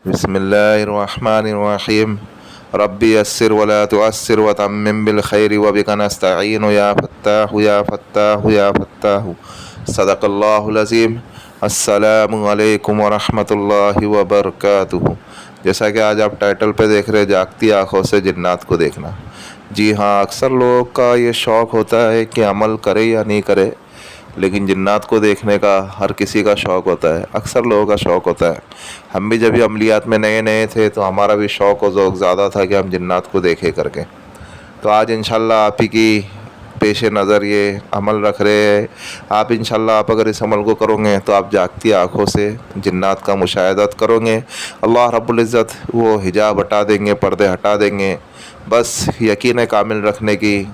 बिस्मिल्लाहिर्रहमानिर्रहीम। रब्बी यस्सिर वला तुअस्सिर वतम्मिम बिल खैरि व बिका नस्तईनु या फत्ताहु या फत्ताहु या फत्ताहु। सदक़ल्लाहुल अज़ीम। अस्सलामु अलैकुम व रहमतुल्लाहि व बरकातुहू। जैसा कि आज आप टाइटल पे देख रहे हैं, जागती आँखों से जिन्नात को देखना। जी हाँ, अक्सर लोगों का ये शौक़ होता है कि अमल करे या नहीं करे, लेकिन जिन्नात को देखने का हर किसी का शौक़ होता है, अक्सर लोगों का शौक़ होता है। हम भी जब भी अमलियात में नए नए थे तो हमारा भी शौक़ और ज़ौक़ ज़्यादा था कि हम जिन्नात को देखे करके। तो आज इंशाल्लाह आप ही की पेश नज़र ये अमल रख रहे हैं। आप इंशाल्लाह आप अगर इस अमल को करोगे तो आप जागती आँखों से जिन्नात का मुशाहदा करोगे। अल्लाह रब्बुल इज़्ज़त वो हिजाब हटा देंगे, पर्दे हटा देंगे। बस यकीन कामिल रखने की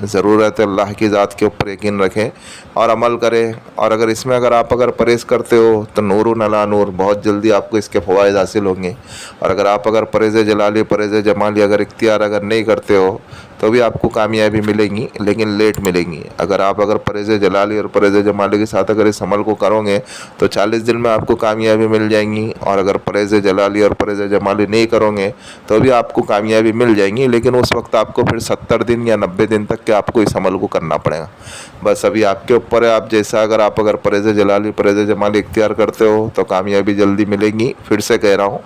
ज़रूरत है, अल्लाह की ज़ात के ऊपर यकीन रखें और अमल करें। और अगर आप परहेज़ करते हो तो नूरुन अला नूर, बहुत जल्दी आपको इसके फ़वाइद हासिल होंगे। और अगर परहेज़ जलाली परहेज़ जमाली अगर नहीं करते हो तो भी आपको कामयाबी मिलेगी, लेकिन लेट मिलेगी। अगर परहेज़ जलाली और परहेज़ जमाली के साथ अगर इस अमल को करोगे तो 40 दिन में आपको कामयाबी मिल जाएंगी। और अगर परहेज़ जलाली और परहेज़ जमाली नहीं करोगे तो भी आपको कामयाबी मिल जाएंगी, लेकिन उस वक्त आपको फिर 70 दिन या 90 दिन तक के आपको इस अमल को करना पड़ेगा। बस अभी आपके ऊपर है, आप जैसा अगर परहेज़ जलाली परहेज़ जमाली इख्तियार करते हो तो कामयाबी जल्दी मिलेगी, फिर से कह रहा हूँ।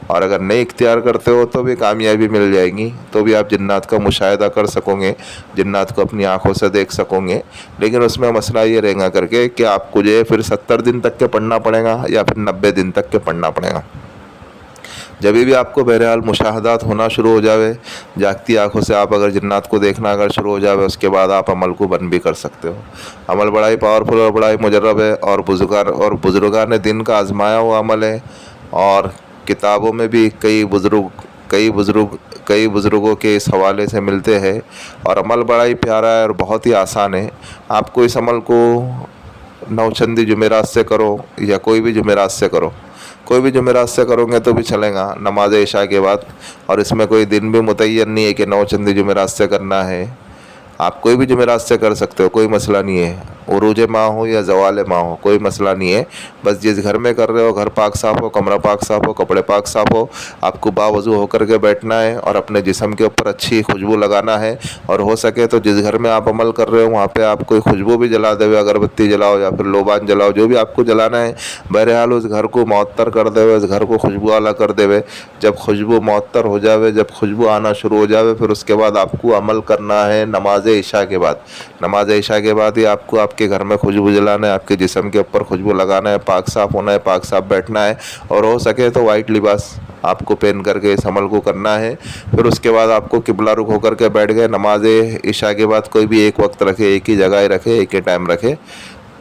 और अगर नहीं इख्तियार करते हो तो भी कामयाबी मिल जाएगी, तो भी आप जिन्नात का मुशाहिदा कर सकोगे, जिन्नात को अपनी आँखों से देख सकोगे। लेकिन उसमें मसला ये रहेगा करके कि आपको जो है फिर 70 दिन तक के पढ़ना पड़ेगा या फिर 90 दिन तक के पढ़ना पड़ेगा। जब भी आपको बहरहाल मुशाहदात होना शुरू हो जावे, जागती आँखों से आप अगर जिन्नात को देखना अगर शुरू हो जावे, उसके बाद आप अमल को बंद भी कर सकते हो। अमल बड़ा ही पावरफुल और बड़ा ही मुजर्रब है और बुजुर्गान ने दिन का आजमाया हुआ अमल है। और किताबों में भी कई बुज़ुर्गों के इस हवाले से मिलते हैं। और अमल बड़ा ही प्यारा है और बहुत ही आसान है। आपको इस अमल को नौचंदी जुमेरात से करो या कोई भी जुमेरात से करो, कोई भी जुमेरात से करोगे तो भी चलेगा, नमाज इशा के बाद। और इसमें कोई दिन भी मुतय्यन नहीं है कि नौचंदी जुमेरात से करना है, आप कोई भी जुमेरात से कर सकते हो, कोई मसला नहीं है। उरूज माह हो या ज़वाल माह हो, कोई मसला नहीं है। बस जिस घर में कर रहे हो घर पाक साफ़ हो, कमरा पाक साफ़ हो, कपड़े पाक साफ़ हो, आपको बावज़ू होकर के बैठना है और अपने जिस्म के ऊपर अच्छी खुशबू लगाना है। और हो सके तो जिस घर में आप अमल कर रहे हो वहाँ पे आप कोई खुशबू भी जला देवे, अगरबत्ती जलाओ या फिर लोबान जलाओ, जो भी आपको जलाना है। बहरहाल उस घर को मुअत्तर कर देवे, उस घर को खुशबू वाला कर देवे। जब खुशबू मुअत्तर हो जावे, जब खुशबू आना शुरू हो जावे, फिर उसके बाद आपको अमल करना है नमाज इशा के बाद। नमाज इशा के बाद ही आपको आपके घर में खुशबू जलाना है, आपके जिस्म के ऊपर खुशबू लगाना है, पाक साफ़ होना है, पाक साफ़ बैठना है। और हो सके तो वाइट लिबास आपको पहन करके इस अमल को करना है। फिर उसके बाद आपको किबला रुख होकर के बैठ गए। नमाज इशा के बाद कोई भी एक वक्त रखे, एक ही जगह रखे, एक ही टाइम रखे।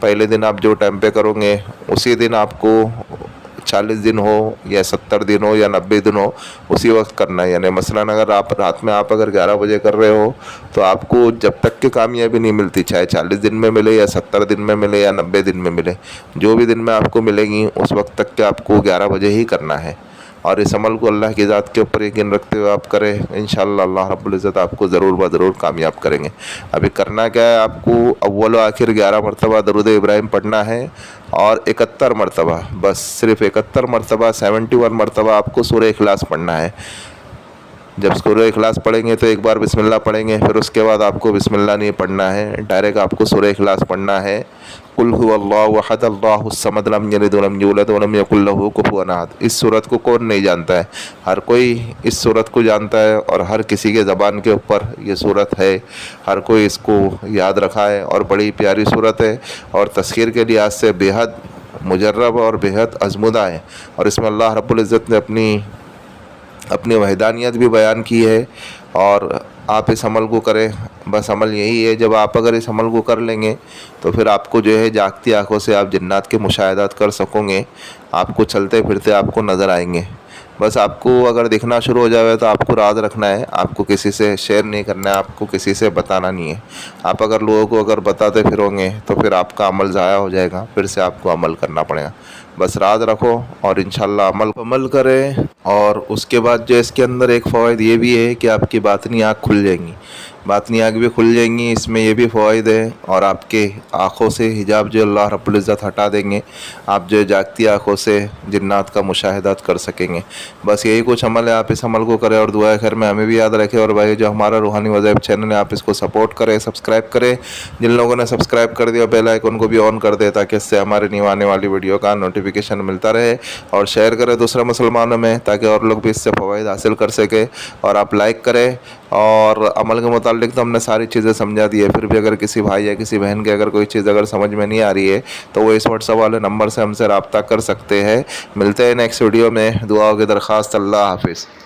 पहले दिन आप जो टाइम पे करोगे उसी दिन आपको 40 दिन हो या 70 दिन हो या 90 दिन हो, उसी वक्त करना है। यानी मसलन अगर आप रात में अगर 11 बजे कर रहे हो तो आपको जब तक कि कामयाबी नहीं मिलती, चाहे 40 दिन में मिले या 70 दिन में मिले या 90 दिन में मिले, जो भी दिन में आपको मिलेगी उस वक्त तक के आपको 11 बजे ही करना है। और इस अमल को अल्लाह की ज़ात के ऊपर यकीन रखते हुए आप करें, इंशाअल्लाह अल्लाह रब्बुल इज़्ज़त आपको ज़रूर ब ज़रूर कामयाब करेंगे। अभी करना क्या है, आपको अव्वल व आखिर 11 मरतबा दरूद इब्राहिम पढ़ना है और 71 मरतबा, बस सिर्फ 71 मरतबा, 71 मरतबा आपको सूरह इखलास पढ़ना है। जब सूरह इखलास पढ़ेंगे तो एक बार बिस्मिल्लाह पढ़ेंगे, फिर उसके बाद आपको बिस्मिल्लाह नहीं पढ़ना है, डायरेक्ट आपको सूरह इखलास पढ़ना है। कुल हुवल्लाहु अहद अल्लाहुस समद लम यलिद वलम यूलद वलम यकुल लहू कुफुवन अहद। इस सूरत को कौन नहीं जानता है, हर कोई इस सूरत को जानता है और हर किसी के ज़बान के ऊपर ये सूरत है, हर कोई इसको याद रखा है। और बड़ी प्यारी सूरत है और तस्खीर के लिहाज से बेहद मुजर्रब और बेहद अज़मुदा है। और इसमें अल्लाह रब्बुल इज़्ज़त ने अपनी वहदानियत भी बयान की है। और आप इस अमल को करें, बस अमल यही है, जब आप अगर इस अमल को कर लेंगे तो फिर आपको जो है जागती आँखों से आप जिन्नात के मुशाहदात कर सकोगे, आपको चलते फिरते आपको नज़र आएंगे। बस आपको अगर दिखना शुरू हो जाए तो आपको राज रखना है, आपको किसी से शेयर नहीं करना है, आपको किसी से बताना नहीं है। आप अगर लोगों को अगर बताते फिरोगे तो फिर आपका अमल ज़ाया हो जाएगा, फिर से आपको अमल करना पड़ेगा। बस राज रखो और इंशाल्लाह अमल करें। और उसके बाद जो इसके अंदर एक फ़वाइद ये भी है कि आपकी बातनी आँख खुल जाएंगी। बातनी आँख भी खुल जाएंगी, इसमें ये भी फ़वाइद है। और आपके आँखों से हिजाब जो अल्लाह रब्बुल इज़्ज़त हटा देंगे, आप जो जागती आँखों से जिन्नात का मुशाहिदात कर सकेंगे। बस यही कुछ अमल है, आप इस अमल को करें और दुआ खैर में हमें भी याद रखें। और भाई जो हमारा रूहानी वज़ाइफ चैनल है, आप इसको सपोर्ट करें, सब्सक्राइब करें। जिन लोगों ने सब्सक्राइब कर दिया बेल आइकन को भी ऑन कर दे, ताकि इससे हमारे न्यू आने वाली वीडियो का नोटिफिकेशन मिलता रहे। और शेयर करें दूसरे मुसलमानों में, ताकि और लोग भी इससे फ़वाइद हासिल कर सके। और आप लाइक करें। और अमल के मुतालिक तो हमने सारी चीज़ें समझा दी है, फिर भी अगर किसी भाई या किसी बहन के अगर कोई चीज़ अगर समझ में नहीं आ रही है, तो वो इस व्हाट्सएप वाले नंबर से हमसे रब्ता कर सकते हैं। मिलते हैं नेक्स्ट वीडियो में। दुआओं की दरख्वास्त। अल्लाह हाफिज़।